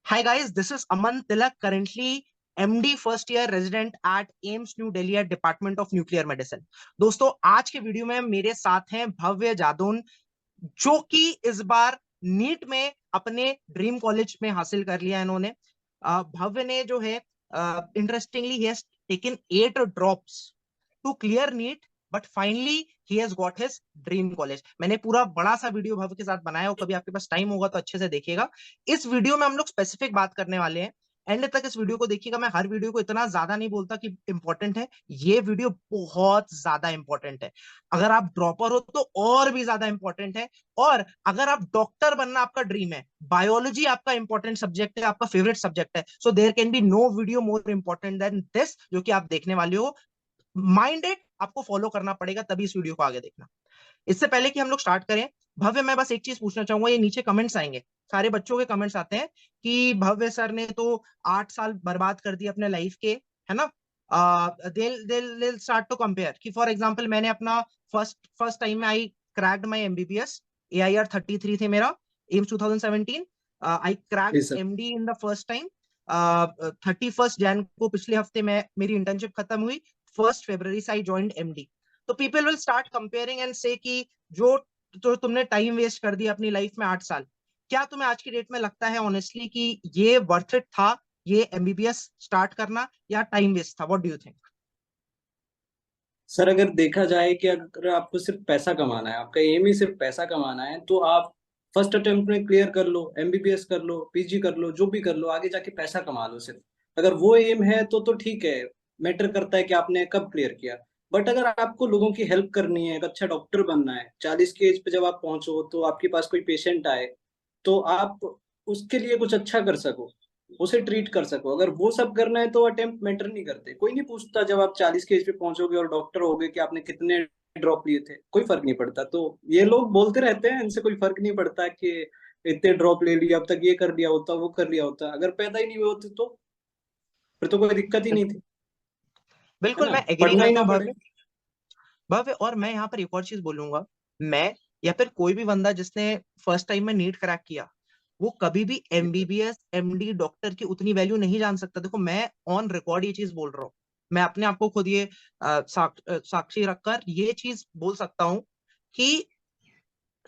Hi guys, this is Aman Tilak, currently MD first year resident at AIIMS new Delhi at department of nuclear medicine. दोस्तों, आज के video में मेरे साथ हैं भव्य जादौन, जो कि इस बार नीट में अपने ड्रीम कॉलेज में हासिल कर लिया इन्होंने। भव्य ने जो है interestingly he has taken 8 drops to clear NEET, but finally he has got his dream college. मैंने पूरा बड़ा सा वीडियो भव्य के साथ बनाया, और कभी आपके पास टाइम होगा तो अच्छे से देखिएगा। इस वीडियो में हम लोग स्पेसिफिक बात करने वाले हैं। एंड तक इस वीडियो को देखिएगा। मैं हर वीडियो को इतना ज्यादा नहीं बोलता कि इंपॉर्टेंट है, ये वीडियो बहुत ज्यादा इंपॉर्टेंट है। अगर आप ड्रॉपर हो तो और भी ज्यादा इंपॉर्टेंट है। और अगर आप डॉक्टर बनना आपका ड्रीम है, बायोलॉजी आपका इंपॉर्टेंट सब्जेक्ट है, आपका फेवरेट सब्जेक्ट है, so there can be no video more important than this जो कि आप देखने वाले हो। माइंडेड आपको फॉलो करना पड़ेगा, तभी इस वीडियो को आगे देखना। इससे पहले कि हम लोग स्टार्ट करें, भव्य मैं बस एक चीज पूछना चाहूंगा। ये नीचे कमेंट्स आएंगे, सारे बच्चों के कमेंट्स आते हैं कि भव्य सर ने तो 8 साल बर्बाद कर दिए अपने लाइफ के, है ना। they'll start to compare कि फॉर एग्जांपल मैंने अपना फर्स्ट टाइम में I cracked my MBBS. AIR 33 थे मेरा, एम्स 2017। आई क्रैक्ड जी sir. MD in the first time. 31 Jain को पिछले हफ्ते में मेरी इंटर्नशिप खत्म हुई। 1 फरवरी से आई ज्वाइंड एमडी। तो people will start comparing and से कि जो जो तुमने टाइम वेस्ट कर दिया अपनी लाइफ में 8 साल, क्या तुम्हें आज की डेट में लगता है ऑनेस्टली कि ये वर्थ इट था, ये एमबीबीएस स्टार्ट करना, या टाइम वेस्ट था? What do you think? Sir, अगर देखा जाए कि अगर आपको सिर्फ पैसा कमाना है, आपका एम ही सिर्फ पैसा कमाना है, तो आप फर्स्ट अटेम्प्ट में क्लियर कर लो, एमबीबीएस कर लो, पीजी कर लो, जो भी कर लो, आगे जाके पैसा कमा लो सिर्फ। अगर वो एम है तो ठीक है। मैटर करता है कि आपने कब क्लियर किया। बट अगर आपको लोगों की हेल्प करनी है, एक अच्छा डॉक्टर बनना है, 40 की एज पे जब आप पहुंचो तो आपके पास कोई पेशेंट आए तो आप उसके लिए कुछ अच्छा कर सको, उसे ट्रीट कर सको, अगर वो सब करना है तो अटेम्प्ट मैटर नहीं करते। कोई नहीं पूछता जब आप 40 के एज पे पहुंचोगे और डॉक्टर होगे कि आपने कितने ड्रॉप लिए थे, कोई फर्क नहीं पड़ता। तो ये लोग बोलते रहते हैं, इनसे कोई फर्क नहीं पड़ता कि इतने ड्रॉप ले लिए, अब तक ये कर लिया होता, वो कर लिया होता। अगर पैदा ही नहीं हुए होते तो फिर तो कोई दिक्कत ही नहीं थी, है बिल्कुल ना। मैं एग्री पढ़ना ही करता ना हूँ पड़े। भव्य। भव्य, और मैं यहाँ पर एक और चीज बोलूंगा। मैं या फिर कोई भी बंदा जिसने फर्स्ट टाइम में नीट क्रैक किया, वो कभी भी जी सर। एमबीबीएस एमडी डॉक्टर की उतनी वैल्यू नहीं जान सकता। देखो, मैं ऑन रिकॉर्ड ये चीज बोल रहा हूँ। मैं अपने आप को खुद ये साक्षी रखकर ये चीज बोल सकता हूँ कि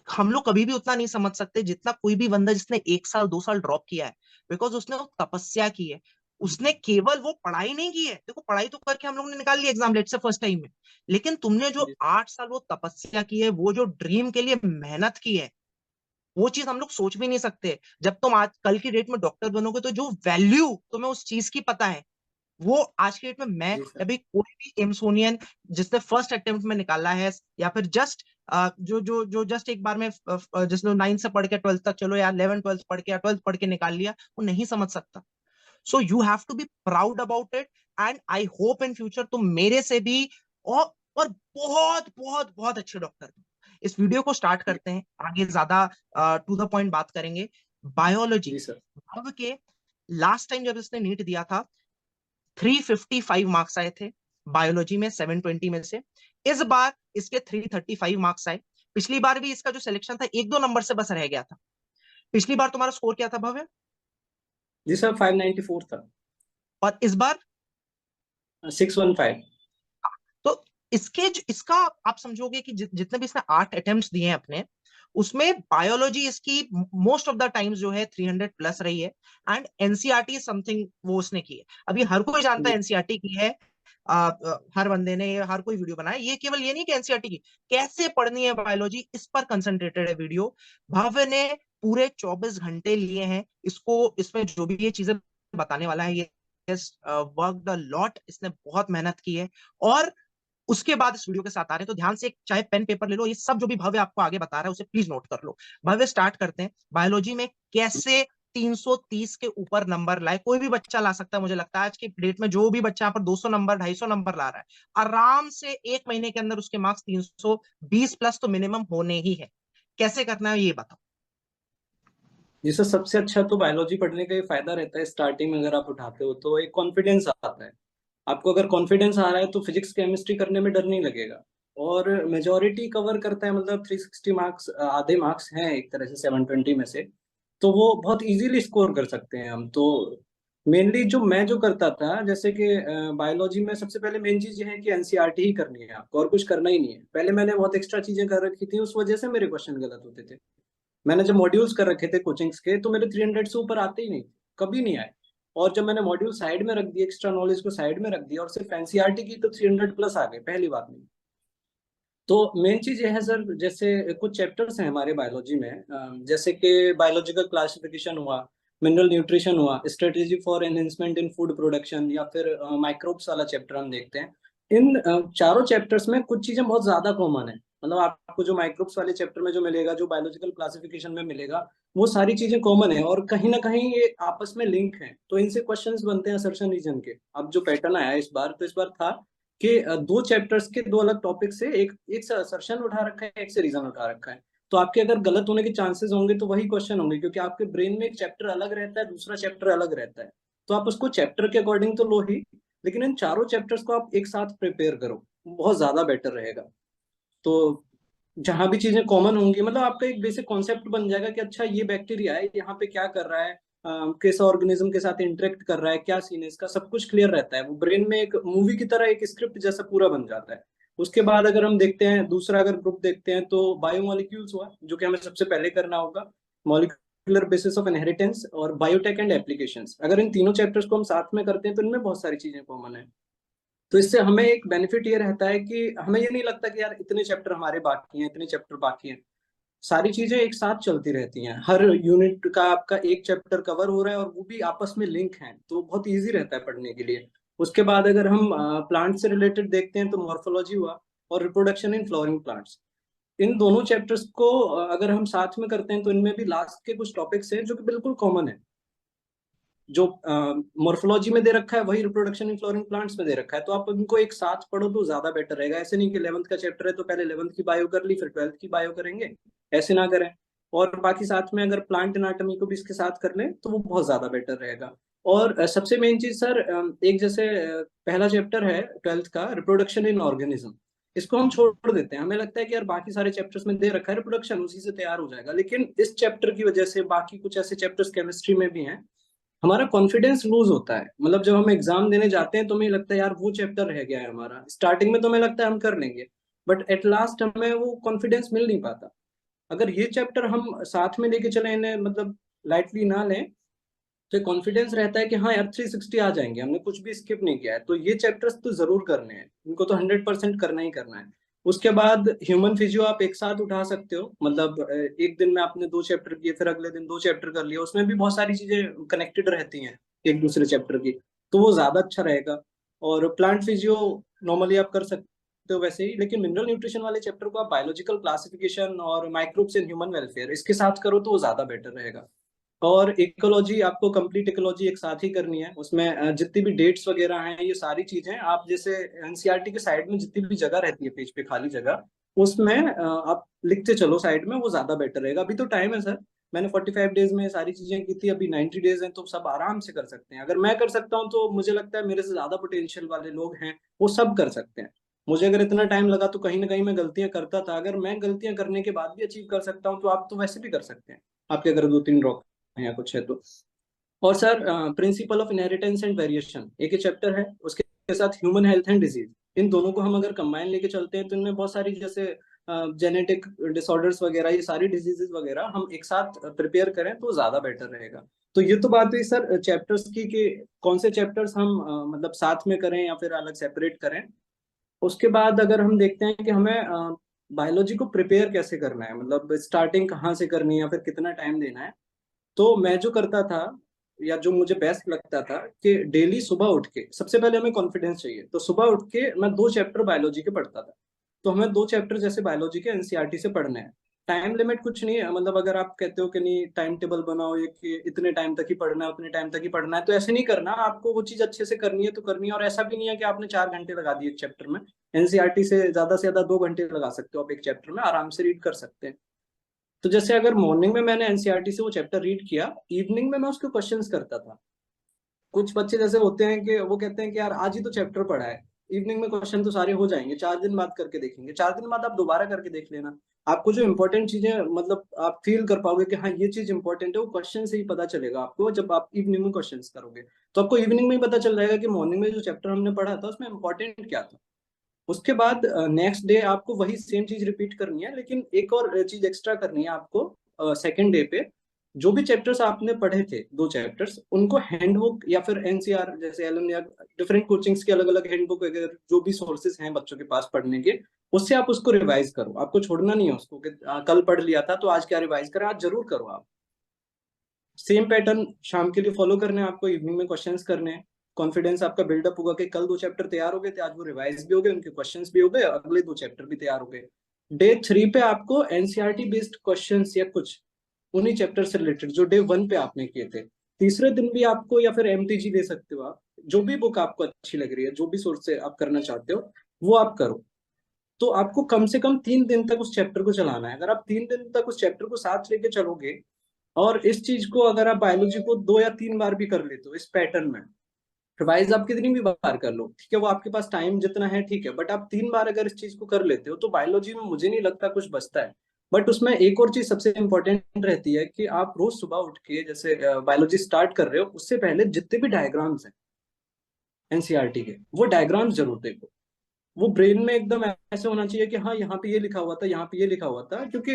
हम लोग कभी भी उतना नहीं समझ सकते जितना कोई भी बंदा जिसने 1 साल 2 साल ड्रॉप किया है। बिकॉज उसने वो तपस्या की है। उसने केवल वो पढ़ाई नहीं की है। देखो, पढ़ाई तो करके हम लोग ने निकाल लिया एग्जाम लेट से फर्स्ट टाइम में, लेकिन तुमने जो जी 8 साल वो तपस्या की है, वो जो ड्रीम के लिए मेहनत की है, वो चीज हम लोग सोच भी नहीं सकते। जब तुम आज कल की डेट में डॉक्टर बनोगे तो जो वैल्यू तुम्हें उस चीज की पता है, वो आज के डेट में मैं जी या सर। भी कोई भी एम्सोनियन जिसने फर्स्ट अटेम्प्ट में निकाला है, या फिर जस्ट जो जो जो जस्ट एक बार में जिसने 9 से पढ़ के 12 तक, चलो यार 11 12 पढ़ के या 12 पढ़ के निकाल लिया, वो नहीं समझ सकता। So you have to be proud about it. And I hope in future तुम मेरे से भी और बहुत बहुत बहुत अच्छे डॉक्टर हो। इस वीडियो को स्टार्ट करते हैं, आगे ज्यादा टू द पॉइंट बात करेंगे। बायोलॉजी, जी सर। अब के लास्ट टाइम जब इसने नीट दिया था 355 मार्क्स आए थे बायोलॉजी में 720 में से। इस बार इसके 335 मार्क्स आए। पिछली बार भी इसका जो सिलेक्शन था 1 2 नंबर से बस रह गया था। पिछली बार तुम्हारा स्कोर क्या था भव्य? जी सर, 594 था। और इस बार? 615। तो इसका आप समझोगे कि जितने भी इसने 8 अटेम्प्ट्स दिए हैं अपने, उसमें बायोलॉजी इसकी मोस्ट ऑफ द टाइम्स जो है 300 प्लस रही है। एंड एनसीईआरटी समथिंग वो उसने की है। अभी हर कोई जानता है जी एनसीईआरटी की है। हर बंदे ने हर कोई वीडियो बनाया। ये केवल ये नहीं कि एनसीईआरटी की कैसे पढ़नी है बायोलॉजी, इस पर कंसंट्रेटेड है वीडियो। भव्य ने पूरे 24 घंटे लिए हैं इसको, इसमें जो भी ये चीजें बताने वाला है, ये वर्क द लॉट, इसने बहुत मेहनत की है। और उसके बाद इस वीडियो के साथ आ रहे हैं, तो ध्यान से एक चाहे पेन पेपर ले लो। ये सब जो भी भव्य आपको आगे बता रहा है उसे प्लीज नोट कर लो। भव्य, स्टार्ट करते हैं। बायोलॉजी में कैसे 330 के ऊपर नंबर लाए? कोई भी बच्चा ला सकता है। मुझे लगता है आज की डेट में जो भी बच्चा यहाँ पर 200 नंबर 250 नंबर ला रहा है, आराम से 1 महीने के अंदर उसके मार्क्स 320 प्लस तो मिनिमम होने ही है। कैसे करना है ये बताओ। जी सर, सबसे अच्छा तो बायोलॉजी पढ़ने का ये फायदा रहता है, स्टार्टिंग में अगर आप उठाते हो तो एक कॉन्फिडेंस आता है। आपको अगर कॉन्फिडेंस आ रहा है तो फिजिक्स केमिस्ट्री करने में डर नहीं लगेगा। और मेजोरिटी कवर करता है, मतलब 360 मार्क्स, आधे मार्क्स हैं एक तरह से 720 में से। तो वो बहुत इजीली स्कोर कर सकते हैं हम। तो मेनली जो करता था, जैसे कि बायोलॉजी में सबसे पहले मेन चीज ये है कि एनसीईआरटी ही करनी है आपको, और कुछ करना ही नहीं है। पहले मैंने बहुत एक्स्ट्रा चीजें कर रखी थी, उस वजह से मेरे क्वेश्चन गलत होते थे। मैंने जब मॉड्यूल्स कर रखे थे कोचिंग्स के, तो मेरे 300 से ऊपर आते ही नहीं, कभी नहीं आए। और जब मैंने मॉड्यूल साइड में रख दिए, एक्स्ट्रा नॉलेज को साइड में रख दिया और सिर्फ एनसीईआरटी की, तो 300 प्लस आ गए पहली बात में। तो मेन चीज ये है सर, जैसे कुछ चैप्टर्स हैं हमारे बायोलॉजी में, जैसे कि बायोलॉजिकल क्लासिफिकेशन हुआ, मिनरल न्यूट्रिशन हुआ, strategy for enhancement in food production, या फिर माइक्रोब्स वाला चैप्टर हम देखते हैं। इन चारों चैप्टर्स में कुछ चीजें बहुत ज्यादा कॉमन है। मतलब आपको जो माइक्रोब्स वाले चैप्टर में जो मिलेगा, जो बायोलॉजिकल क्लासिफिकेशन में मिलेगा, वो सारी चीजें कॉमन है और कहीं ना कहीं ये आपस में लिंक है। तो इनसे क्वेश्चंस बनते हैं असर्शन रीजन के। अब जो पैटर्न आया इस बार, तो इस बार था कि दो चैप्टर्स के दो अलग टॉपिक से एक एक से असर्शन उठा रखा है, एक से रीजन उठा रखा है। तो आपके अगर गलत होने के चांसेस होंगे तो वही क्वेश्चन होंगे, क्योंकि आपके ब्रेन में एक चैप्टर अलग रहता है, दूसरा चैप्टर अलग रहता है। तो आप उसको चैप्टर के अकॉर्डिंग तो लो ही, लेकिन इन चारों चैप्टर्स को आप एक साथ प्रिपेयर करो, बहुत ज्यादा बेटर रहेगा। तो जहां भी चीजें कॉमन होंगी, मतलब आपका एक बेसिक कॉन्सेप्ट बन जाएगा कि अच्छा ये बैक्टीरिया है, यहाँ पे क्या कर रहा है, किस ऑर्गेनिज्म के साथ इंटरेक्ट कर रहा है, क्या सीन है इसका, सब कुछ क्लियर रहता है। वो ब्रेन में एक मूवी की तरह एक स्क्रिप्ट जैसा पूरा बन जाता है। उसके बाद अगर हम देखते हैं दूसरा, अगर ग्रुप देखते हैं, तो बायोमोलिक्यूल्स हुआ, जो कि हमें सबसे पहले करना होगा। मॉलिक्यूलर बेसिस ऑफ इनहेरिटेंस और बायोटेक एंड एप्लीकेशंस, अगर इन तीनों चैप्टर्स को हम साथ में करते हैं तो इनमें बहुत सारी चीजें कॉमन है। तो इससे हमें एक बेनिफिट ये रहता है कि हमें ये नहीं लगता कि यार इतने चैप्टर हमारे बाकी हैं, इतने चैप्टर बाकी हैं। सारी चीजें एक साथ चलती रहती हैं, हर यूनिट का आपका एक चैप्टर कवर हो रहा है और वो भी आपस में लिंक है, तो बहुत इजी रहता है पढ़ने के लिए। उसके बाद अगर हम प्लांट से रिलेटेड देखते हैं, तो मॉर्फोलॉजी हुआ और रिप्रोडक्शन इन फ्लोरिंग प्लांट्स। इन दोनों चैप्टर्स को अगर हम साथ में करते हैं, तो इनमें भी लास्ट के कुछ टॉपिक्स हैं जो कि बिल्कुल कॉमन है। जो मॉर्फोलॉजी में दे रखा है वही रिप्रोडक्शन इन फ्लोरिंग प्लांट्स में दे रखा है। तो आप इनको एक साथ पढ़ो तो ज्यादा बेटर रहेगा। ऐसे नहीं कि 11th का चैप्टर है तो पहले 11th की बायो कर ली, फिर 12th की बायो करेंगे, ऐसे ना करें। और बाकी साथ में अगर प्लांट एनाटॉमी को भी इसके साथ कर लें तो वो बहुत ज्यादा बेटर रहेगा। और सबसे मेन चीज सर, एक जैसे पहला चैप्टर है 12th का, रिप्रोडक्शन इन ऑर्गेनिज्म, इसको हम छोड़ देते हैं। हमें लगता है कि यार बाकी सारे चैप्टर्स में दे रखा है रिप्रोडक्शन, उसी से तैयार हो जाएगा, लेकिन इस चैप्टर की वजह से बाकी कुछ ऐसे चैप्टर्स केमिस्ट्री में भी हैं, हमारा कॉन्फिडेंस लूज होता है। मतलब जब हम एग्जाम देने जाते हैं तो हमें लगता है यार वो चैप्टर रह गया है हमारा। स्टार्टिंग में तो हमें लगता है हम कर लेंगे, बट एट लास्ट हमें वो कॉन्फिडेंस मिल नहीं पाता। अगर ये चैप्टर हम साथ में लेके चले, इन्हें मतलब लाइटली ना लें, तो कॉन्फिडेंस रहता है कि हाँ यार 360 आ जाएंगे, हमने कुछ भी स्किप नहीं किया है। तो ये चैप्टर्स तो जरूर करने हैं, इनको तो 100% करना ही करना है। उसके बाद ह्यूमन फिजियो आप एक साथ उठा सकते हो, मतलब एक दिन में आपने 2 चैप्टर किए, फिर अगले दिन 2 चैप्टर कर लिया, उसमें भी बहुत सारी चीजें कनेक्टेड रहती हैं एक दूसरे चैप्टर की, तो वो ज्यादा अच्छा रहेगा। और प्लांट फिजियो नॉर्मली आप कर सकते हो वैसे ही, लेकिन मिनरल न्यूट्रिशन वाले चैप्टर को आप बायोलॉजिकल क्लासिफिकेशन और माइक्रोब्स इन ह्यूमन वेलफेयर इसके साथ करो तो वो ज्यादा बेटर रहेगा। और इकोलॉजी आपको कंप्लीट इकोलॉजी एक साथ ही करनी है। उसमें जितनी भी डेट्स वगैरह हैं, ये सारी चीजें आप जैसे एनसीईआरटी के साइड में जितनी भी जगह रहती है पेज पे खाली जगह, उसमें आप लिखते चलो साइड में, वो ज्यादा बेटर रहेगा। अभी तो टाइम है सर, मैंने 45 डेज में सारी चीजें की थी, अभी 90 डेज हैं, तो सब आराम से कर सकते हैं। अगर मैं कर सकता हूँ तो मुझे लगता है मेरे से ज्यादा पोटेंशियल वाले लोग हैं वो सब कर सकते हैं। मुझे अगर इतना टाइम लगा तो कहीं ना कहीं मैं गलतियां करता था। अगर मैं गलतियां करने के बाद भी अचीव कर सकता हूँ, तो आप तो वैसे भी कर सकते हैं, आपके अगर 2-3 ड्रॉप या कुछ है तो। और sir principle of inheritance and variation एक ही चैप्टर है, उसके साथ ह्यूमन हेल्थ एंड डिजीज, इन दोनों को हम अगर कंबाइन लेके चलते हैं तो इनमें बहुत सारी जैसे जेनेटिक डिसऑर्डर्स वगैरह, ये सारी डिजीजेस वगैरह हम एक साथ प्रिपेयर करें तो ज्यादा बेटर रहेगा। तो ये तो बात हुई सर चैप्टर्स की कि कौन से चैप्टर्स हम मतलब साथ में करें या फिर अलग सेपरेट करें। उसके बाद अगर हम देखते हैं कि हमें बायोलॉजी को प्रिपेयर कैसे करना है, मतलब स्टार्टिंग कहाँ से करनी है या फिर कितना टाइम देना है, तो मैं जो करता था या जो मुझे बेस्ट लगता था कि डेली सुबह उठ के, सबसे पहले हमें कॉन्फिडेंस चाहिए, तो सुबह उठ के मैं 2 चैप्टर बायोलॉजी के पढ़ता था। तो हमें 2 चैप्टर जैसे बायोलॉजी के एनसीईआरटी से पढ़ने हैं। टाइम लिमिट कुछ नहीं है, मतलब अगर आप कहते हो कि नहीं टाइम टेबल बनाओ ये कि इतने टाइम तक ही पढ़ना है, उतने टाइम तक ही पढ़ना है, तो ऐसे नहीं करना। आपको वो चीज अच्छे से करनी है तो करनी है, और ऐसा भी नहीं है कि आपने 4 घंटे लगा दिए एक चैप्टर में। एनसीईआरटी से ज्यादा 2 घंटे लगा सकते हो आप एक चैप्टर में, आराम से रीड कर सकते हैं। तो जैसे अगर मॉर्निंग में मैंने एनसीईआरटी से वो चैप्टर रीड किया, इवनिंग में मैं उसके क्वेश्चंस करता था। कुछ बच्चे जैसे होते हैं कि वो कहते हैं कि यार आज ही तो चैप्टर पढ़ा है, इवनिंग में क्वेश्चन तो सारे हो जाएंगे, 4 दिन बाद करके देखेंगे। 4 दिन बाद आप दोबारा करके देख लेना, आपको जो इंपॉर्टेंट चीजें मतलब आप फील कर पाओगे कि हाँ ये चीज इंपॉर्टेंट है, वो क्वेश्चन से ही पता चलेगा आपको। जब आप इवनिंग में क्वेश्चंस करोगे तो आपको इवनिंग में ही पता चल जाएगा कि मॉर्निंग में जो चैप्टर हमने पढ़ा था उसमें इंपॉर्टेंट क्या था। उसके बाद नेक्स्ट डे आपको वही सेम चीज रिपीट करनी है, लेकिन एक और चीज एक्स्ट्रा करनी है आपको। सेकेंड डे पे जो भी चैप्टर्स आपने पढ़े थे, 2 चैप्टर्स, उनको हैंडबुक या फिर एनसीआर जैसे एलन या डिफरेंट कोचिंग्स के अलग अलग हैंडबुक वगैरह जो भी सोर्सेज हैं बच्चों के पास पढ़ने के, उससे आप उसको रिवाइज करो। आपको छोड़ना नहीं है उसको कि कल पढ़ लिया था तो आज क्या रिवाइज करें, आज जरूर करो आप। सेम पैटर्न शाम के लिए फॉलो करना है आपको, इवनिंग में क्वेश्चंस करने हैं। कॉन्फिडेंस आपका बिल्डअप होगा कि कल 2 चैप्टर तैयार हो गए थे, आज वो रिवाइज भी हो गए, उनके क्वेश्चंस भी हो गए, अगले 2 चैप्टर भी तैयार हो गए। डे 3 पे आपको एनसीईआरटी बेस्ड क्वेश्चंस या कुछ उन्हीं चैप्टर से रिलेटेड जो डे 1 पे आपने किए थे, तीसरे दिन भी आपको, या फिर एमटीजी ले सकते हो आप, जो भी बुक आपको अच्छी लग रही है, जो भी सोर्स से आप करना चाहते हो वो आप करो। तो आपको कम से कम 3 दिन तक उस चैप्टर को चलाना है। अगर आप 3 दिन तक उस चैप्टर को साथ लेके चलोगे, और इस चीज को अगर आप बायोलॉजी को 2 या 3 बार भी कर लेते हो इस पैटर्न में, रिवाइज आप कितनी भी बार कर लो, ठीक है, वो आपके पास टाइम जितना है ठीक है, बट आप 3 बार अगर इस चीज को कर लेते हो तो बायोलॉजी में मुझे नहीं लगता कुछ बचता है। बट उसमें एक और चीज सबसे इंपॉर्टेंट रहती है कि आप रोज सुबह उठ के जैसे बायोलॉजी स्टार्ट कर रहे हो उससे पहले जितने भी डायग्राम्स हैं एनसीईआरटी के, वो डायग्राम्स जरूर देखो। वो ब्रेन में एकदम ऐसे होना चाहिए कि हाँ यहाँ पे ये लिखा हुआ था, यहाँ पे ये लिखा हुआ था, क्योंकि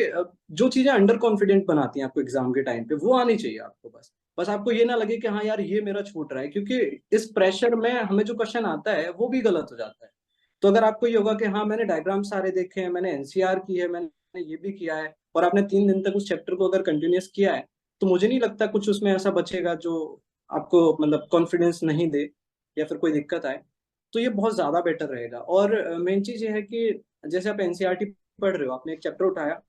जो चीजें अंडर कॉन्फिडेंट बनाती हैं आपको एग्जाम के टाइम पे, वो आनी चाहिए आपको। बस बस आपको ये ना लगे कि हाँ यार ये मेरा छूट रहा है, क्योंकि इस प्रेशर में हमें जो क्वेश्चन आता है वो भी गलत हो जाता है। तो अगर आपको ये होगा कि हाँ मैंने डायग्राम सारे देखे हैं, मैंने एनसीआर की है, मैंने ये भी किया है, और आपने 3 दिन तक उस चैप्टर को अगर कंटिन्यूस किया है, तो मुझे नहीं लगता कुछ उसमें ऐसा बचेगा जो आपको मतलब कॉन्फिडेंस नहीं दे या फिर कोई दिक्कत आए। तो ये बहुत ज्यादा बेटर रहेगा। और मेन चीज ये है कि जैसे आप एनसीईआरटी पढ़ रहे हो, आपने एक चैप्टर उठाया,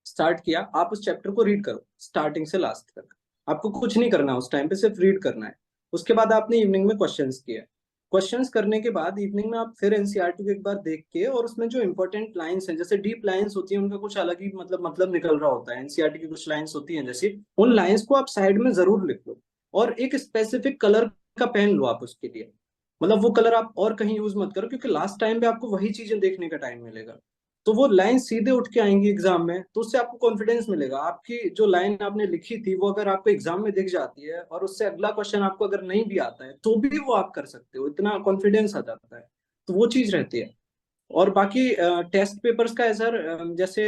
स्टार्ट किया, आप उस चैप्टर को रीड करो स्टार्टिंग से लास्ट तक। आपको कुछ नहीं करना उस टाइम पे, सिर्फ रीड करना है। उसके बाद आपने इवनिंग में क्वेश्चंस किए, क्वेश्चंस करने के बाद इवनिंग में आप फिर एनसीईआरटी को एक बार देख के, और उसमें जो इंपॉर्टेंट लाइंस हैं जैसे डीप लाइंस होती है, उनका कुछ अलग ही मतलब निकल रहा होता है। एनसीईआरटी की कुछ लाइंस होती हैं जैसे, उन लाइंस को आप साइड में जरूर लिख लो, और एक स्पेसिफिक कलर का पेन लो आप उसके लिए। मतलब वो कलर आप और कहीं यूज मत करो, क्योंकि लास्ट टाइम पे आपको वही चीजें देखने का टाइम मिलेगा। तो वो लाइन सीधे उठ के आएंगी एग्जाम में, तो उससे आपको कॉन्फिडेंस मिलेगा। आपकी जो लाइन आपने लिखी थी वो अगर आपको एग्जाम में दिख जाती है, और उससे अगला क्वेश्चन आपको अगर नहीं भी आता है तो भी वो आप कर सकते हो, इतना कॉन्फिडेंस आ जाता है। तो वो चीज रहती है। और बाकी टेस्ट पेपर्स का है सर, जैसे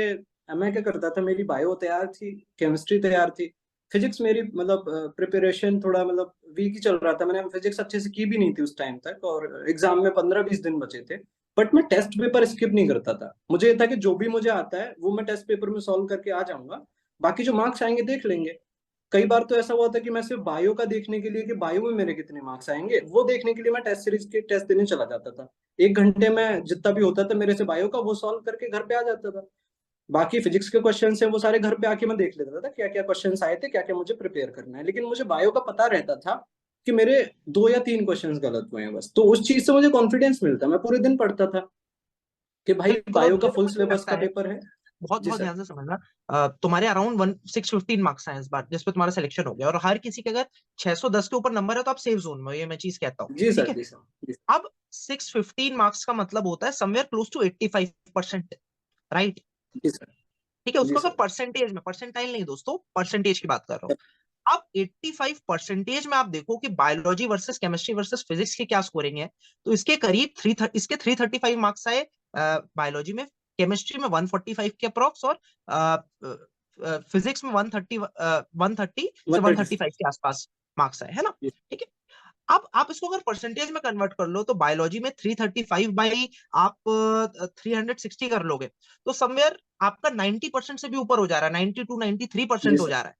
मैं क्या करता था, मेरी बायो तैयार थी, केमिस्ट्री तैयार थी, फिजिक्स मेरी मतलब प्रिपरेशन थोड़ा मतलब वीक ही चल रहा था, मैंने फिजिक्स अच्छे से की भी नहीं थी उस टाइम तक, और एग्जाम में 15-20 दिन बचे थे। बट मैं टेस्ट पेपर स्किप नहीं करता था, मुझे ये था कि जो भी मुझे आता है वो मैं टेस्ट पेपर में सॉल्व करके आ जाऊंगा, बाकी जो मार्क्स आएंगे देख लेंगे। कई बार तो ऐसा हुआ था कि मैं सिर्फ बायो का देखने के लिए कि बायो में मेरे कितने मार्क्स आएंगे, वो देखने के लिए मैं टेस्ट सीरीज के टेस्ट देने चला जाता था। 1 घंटे में जितना भी होता था मेरे से बायो का, वो सॉल्व करके घर पे आ जाता था। बाकी फिजिक्स के क्वेश्चन हैं वो सारे घर पे आके मैं देख लेता था क्या क्या क्वेश्चन आए थे, क्या क्या मुझे प्रिपेयर करना है। लेकिन मुझे बायो का पता रहता था कि मेरे 2 या 3 क्वेश्चन गलत हुए हैं बस, तो उस चीज से मुझे कॉन्फिडेंस मिलता, मैं पूरे दिन पढ़ता था कि भाई देखो बायो का देखो फुल मुझे सिलेबस लगता का है, पेपर है। बहुत जी बहुत सर। ध्यान से समझना। तुम्हारे अराउंड 615 मार्क्स हैं इस बार जिस पे तुम्हारा सिलेक्शन हो गया, और हर किसी के अगर 610 के ऊपर नंबर है तो आप सेफ जोन में हो, ये मैं चीज कहता हूँ, जी ठीक सर। है। जी सर। जी अब 615 मार्क्स का मतलब होता है समवेयर क्लोज टू 85%, राइट। जी सर। ठीक है, जी उसको अगर सर। परसेंटेज में, परसेंटाइल नहीं दोस्तों, परसेंटेज की बात कर रहा हूँ। अब 85% में आप देखो कि biology versus chemistry versus physics की क्या स्कोरिंग है। तो इसके करीब इसके 335 मार्क्स आए बायोलॉजी में, केमिस्ट्री में 145 के अप्रोक्स, और फिजिक्स में 130 से 130। 135 के आसपास मार्क्स आए, है ना। ठीक है। अब आप इसको अगर परसेंटेज में कन्वर्ट कर लो तो बायोलॉजी में 335 बाई आप 360 कर लोगे, तो समवेयर आपका 90% से भी ऊपर हो जा रहा है, 92-93% जी हो सर। जा रहा है।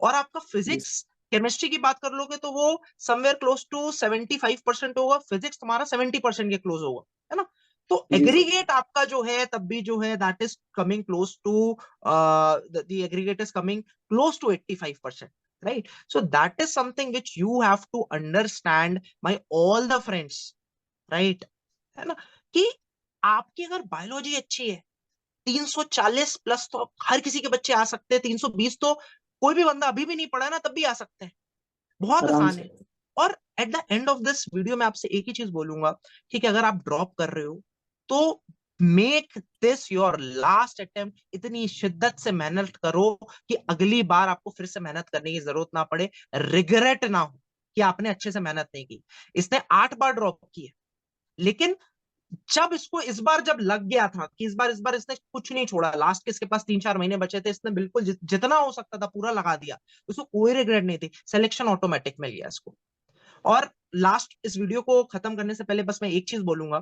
और आपका जी फिजिक्स केमिस्ट्री की बात कर लोगे तो वो समवेयर क्लोज टू 75% होगा, फिजिक्स तुम्हारा 70% के क्लोज होगा, है ना। तो जी सर। एग्रीगेट आपका जो है तब भी जो है that is coming close to, the aggregate is coming close to 85%, right? So that is something which you have to understand, my all the friends, right? है ना, कि आपकी अगर बायोलॉजी अच्छी है, 340 प्लस तो हर किसी के बच्चे आ सकते हैं, 320 तो कोई भी बंदा अभी भी नहीं पढ़ा ना तब भी आ सकते हैं, बहुत आराम आसान से। है। और at the end of this video में आपसे एक ही चीज बोलूंगा, ठीक है, अगर आप ड्रॉप कर रहे हो तो make this your last attempt, इतनी शिद्दत से मेहनत करो कि अगली बार आपको फिर से मेहनत करने की जरूरत ना पड़े, रिग्रेट ना हो कि आपने अच्छे से मेहनत नहीं की। इसने 8 बार ड्रॉप की है, लेकिन जब इसको इस बार जब लग गया था कि इस बार इसने कुछ नहीं छोड़ा, लास्ट के इसके पास 3-4 महीने बचे थे, इसने बिल्कुल जितना हो सकता था पूरा लगा दिया, उसको कोई रिग्रेट नहीं थी, सिलेक्शन ऑटोमेटिक में लिया इसको। और लास्ट, इस वीडियो को खत्म करने से पहले बस मैं एक चीज बोलूंगा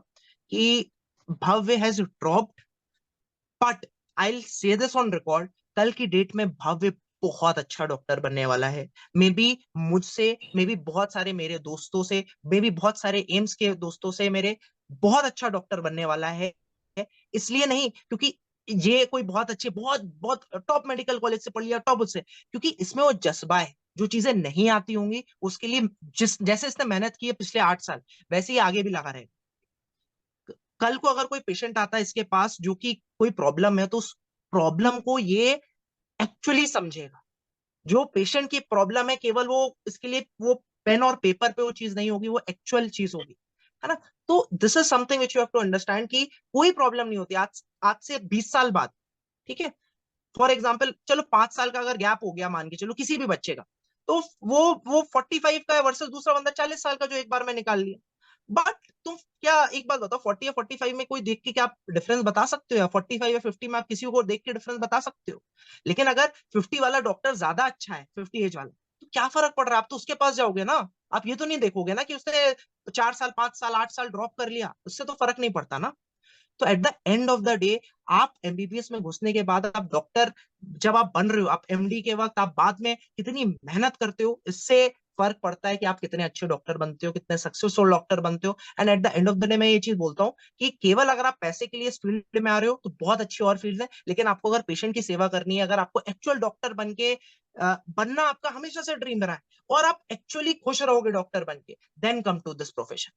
कि Bhavya has dropped, but I will say this on record, कल की डेट में भव्य बहुत अच्छा डॉक्टर बनने वाला है। मे बी मुझसे, मे बी बहुत सारे मेरे दोस्तों से, मे बी बहुत सारे एम्स के दोस्तों से, मेरे बहुत अच्छा डॉक्टर बनने वाला है। इसलिए नहीं क्योंकि ये कोई बहुत अच्छे, बहुत बहुत टॉप मेडिकल कॉलेज से पढ़ लिया, टॉप उससे, क्योंकि इसमें वो जज्बा है। जो चीजें नहीं आती होंगी उसके लिए जिस जैसे इसने मेहनत की है पिछले 8 साल, वैसे ही आगे भी लगा रहेगा। कल को अगर कोई पेशेंट आता है इसके पास जो कि कोई प्रॉब्लम है, तो उस प्रॉब्लम को ये एक्चुअली समझेगा। जो पेशेंट की प्रॉब्लम है, केवल वो इसके लिए वो पेन और पेपर पे वो चीज नहीं होगी, वो एक्चुअल चीज होगी, है ना। तो this is something which you have to understand कि कोई प्रॉब्लम नहीं होती आज आज से 20 साल बाद, ठीक है। फॉर एग्जाम्पल चलो 5 साल का अगर गैप हो गया, मान के चलो किसी भी बच्चे का, तो वो 45 का है वर्सेस दूसरा बंदा 40 साल का जो एक बार में निकाल लिया। बट तुम क्या, एक बात बताओ, 40 या 45 में कोई देख के क्या आप डिफरेंस बता सकते हो, या 45 या 50 में आप किसी को देख के डिफरेंस बता सकते हो? लेकिन अगर 50 वाला डॉक्टर ज्यादा अच्छा है 50 एज वाला, तो क्या फर्क पड़ रहा है, आप तो उसके पास जाओगे ना। आप ये तो नहीं देखोगे ना कि उसने 4 साल 5 साल 8 साल ड्रॉप कर लिया, उससे तो फर्क नहीं पड़ता ना। तो at the end of the day, आप एमबीबीएस में घुसने के बाद आप डॉक्टर जब आप बन रहे हो, आप एमडी के वक्त आप बाद में कितनी मेहनत करते हो, इससे फर्क पड़ता है कि आप कितने अच्छे डॉक्टर बनते हो, कितने सक्सेसफुल डॉक्टर बनते हो। And at the end of the day मैं ये चीज बोलता हूँ कि केवल अगर आप पैसे के लिए इस फील्ड में आ रहे हो तो बहुत अच्छी और फील्ड है, लेकिन आपको अगर पेशेंट की सेवा करनी है, अगर आपको एक्चुअल डॉक्टर बन के बनना आपका हमेशा से ड्रीम रहा है, और आप एक्चुअली खुश रहोगे डॉक्टर बन के, then come to this profession.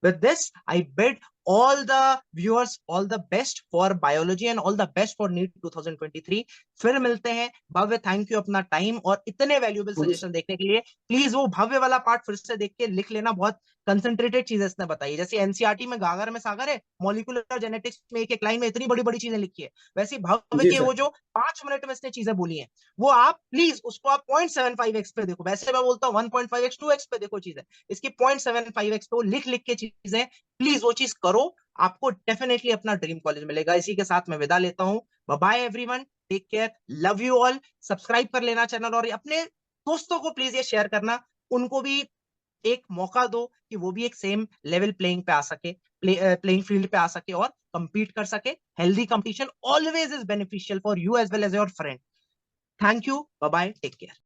With this, I bid all the viewers all the best for biology and all the best for NEET 2023। फिर मिलते हैं। भव्य, थैंक यू अपना टाइम और इतने वैल्यूएबल सजेशन देखने के लिए। प्लीज वो भव्य वाला पार्ट फिर से देख के लिख लेना, बहुत कंसंट्रेटेड चीजें इसने बताई है। जैसे एनसीईआरटी में गागर में सागर है, मॉलिक्यूलर जेनेटिक्स में एक एक लाइन में इतनी बड़ी बड़ी चीजें लिखी है, वैसे भव्य जी के सर। वो जो 5 मिनट में इसने चीजें बोली हैं, वो आप प्लीज उसको आप 0.75x पे देखो। वैसे मैं बोलता हूँ 1.5x 2x पे देखो चीजें, इसकी 0.75x पे वो लिख लिख के चीजें, प्लीज वो चीज करो। आपको डेफिनेटली अपना ड्रीम कॉलेज मिलेगा। इसी के साथ मैं विदा लेता हूं। Bye everyone, take care, love you all. Subscribe कर लेना चैनल, और अपने दोस्तों को प्लीज ये शेयर करना, उनको भी एक मौका दो कि वो भी एक सेम लेवल प्लेइंग पे आ सके, प्लेइंग फील्ड पे आ सके और कंपीट कर सके। Healthy competition always is beneficial for you as well as your friend. Thank you, bye bye, take care.